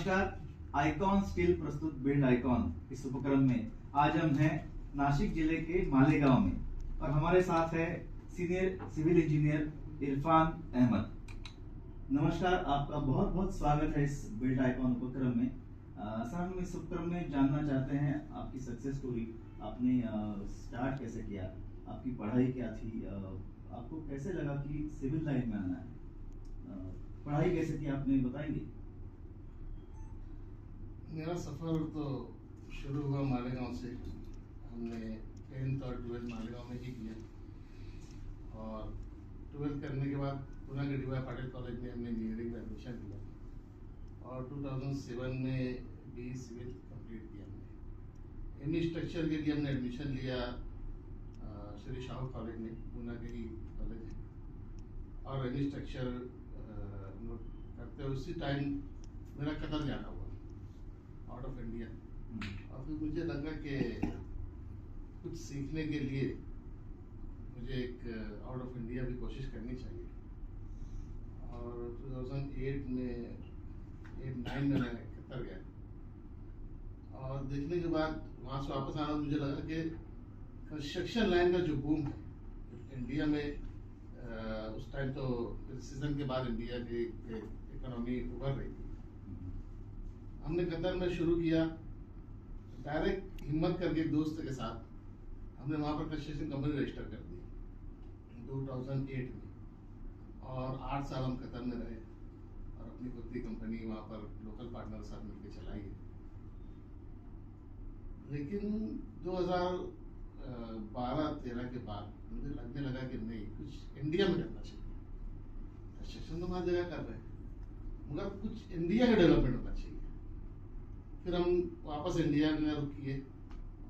नमस्कार। Icon steel प्रस्तुत build icon इस उपक्रम में आज हम हैं नासिक जिले के मालेगांव में और हमारे साथ है senior civil engineer Irfan Ahmad. नमस्कार, आपका बहुत बहुत स्वागत है इस बिल्ड आइकॉन उपक्रम में। सर, हम इस उपक्रम में जानना चाहते हैं आपकी सक्सेस स्टोरी। आपने स्टार्ट कैसे किया, आपकी पढ़ाई क्या थी, आपको कैसे लगा कि सिविल लाइन में आना है, पढ़ाई कैसे की आपने बताएंगे? मेरा सफ़र तो शुरू हुआ मालेगांव से। हमने 10th और 12th मालेगांव में ही किया और 12th करने के बाद पुणे के डी वाई पाटिल कॉलेज में हमने इंजीनियरिंग में एडमिशन लिया और 2007 में बी सिविल कंप्लीट किया हमने। एमई स्ट्रक्चर के लिए हमने एडमिशन लिया श्री शाहू कॉलेज में, पुणे के ही कॉलेज है। और एमई स्ट्रक्चर हम लोग करते हुए उसी टाइम मेरा कतर जाना हुआ आउट ऑफ इंडिया। और फिर मुझे लगा कि कुछ सीखने के लिए मुझे एक आउट ऑफ इंडिया भी कोशिश करनी चाहिए। और 2008 में 8-9 में मैं कतर गया और देखने के बाद वहाँ से वापस आना मुझे लगा कि कंस्ट्रक्शन लाइन का जो बूम है इंडिया में, उस टाइम तो सीजन के बाद इंडिया की इकोनॉमी उभर रही थी। हमने कतर में शुरू किया, डायरेक्ट हिम्मत करके एक दोस्त के साथ हमने वहाँ पर कंस्ट्रक्शन कंपनी रजिस्टर कर दी 2008 में और 8 साल हम कतर में रहे और अपनी खुद की कंपनी वहाँ पर लोकल पार्टनर के साथ मिलकर चलाई है। लेकिन 2012-13 के बाद मुझे लगने लगा कि नहीं, कुछ इंडिया में करना चाहिए। कंस्ट्रक्शन तो हर जगह कर रहे हैं मगर कुछ इंडिया का डेवलपमेंट होना चाहिए। फिर हम वापस इंडिया में रुक किए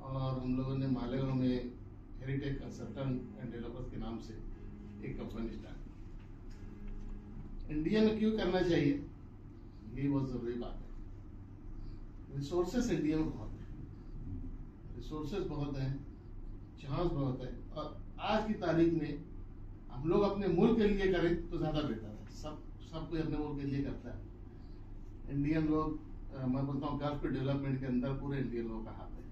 और हम लोगों ने मालेगांव में हेरिटेज कंसल्टेंट एंड डेवलपर्स के नाम से एक कंपनी स्टार्ट की। इंडिया में क्यों करना चाहिए, ये बहुत ज़रूरी बात है। रिसोर्सेस इंडिया में बहुत है, रिसोर्सेस बहुत हैं, चांस बहुत है और आज की तारीख में हम लोग अपने मुल्क के लिए करें तो ज़्यादा बेहतर है। सब कोई अपने मुल्क के लिए करता है। इंडियन लोग, मैं बोलता हूँ गल्फ के डेवलपमेंट के अंदर पूरे इंडियन लोगों का हाथ है,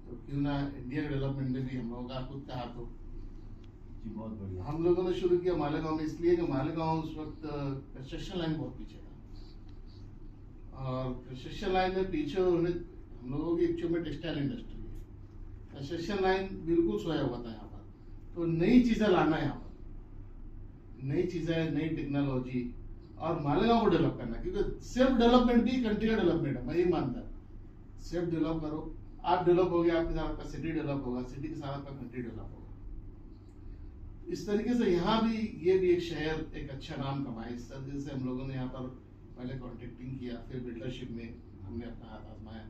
तो क्यों ना इंडिया के डेवलपमेंट में भी हम लोगों का खुद का हाथ हो। जी, बहुत बढ़िया। हम लोगों ने शुरू किया मालेगांव में इसलिए कि मालेगांव उस वक्त कंस्ट्रक्शन लाइन बहुत पीछे था और कंस्ट्रक्शन लाइन में पीछे हम लोगों की एक्चुअल में टेक्सटाइल इंडस्ट्री है। कंस्ट्रक्शन लाइन बिल्कुल सोया हुआ था यहाँ पर, तो नई चीज़ें लाना है यहाँ पर, नई चीज़ें, नई टेक्नोलॉजी और मालेगांव को डेवलप करना, क्योंकि सेल्फ डेवलपमेंट भी कंट्री का डेवलपमेंट है। मैं ये मानता हूँ सेल्फ डेवलप करो, आप डेवलप हो गए, आपके साथ आपका सिटी डेवलप होगा, सिटी के साथ आपका कंट्री डेवलप होगा। इस तरीके से यहाँ भी ये भी एक शहर एक अच्छा नाम कमाए। इस तरीके से हम लोगों ने यहाँ पर पहले कॉन्ट्रैक्टिंग किया, फिर बिल्डरशिप में हमने अपना हाथ आजमाया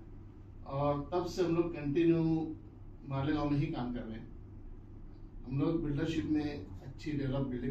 और तब से हम लोग कंटिन्यू मालेगांव में ही काम कर रहे हैं। हम लोग बिल्डरशिप में अच्छी डेवलप बिल्डिंग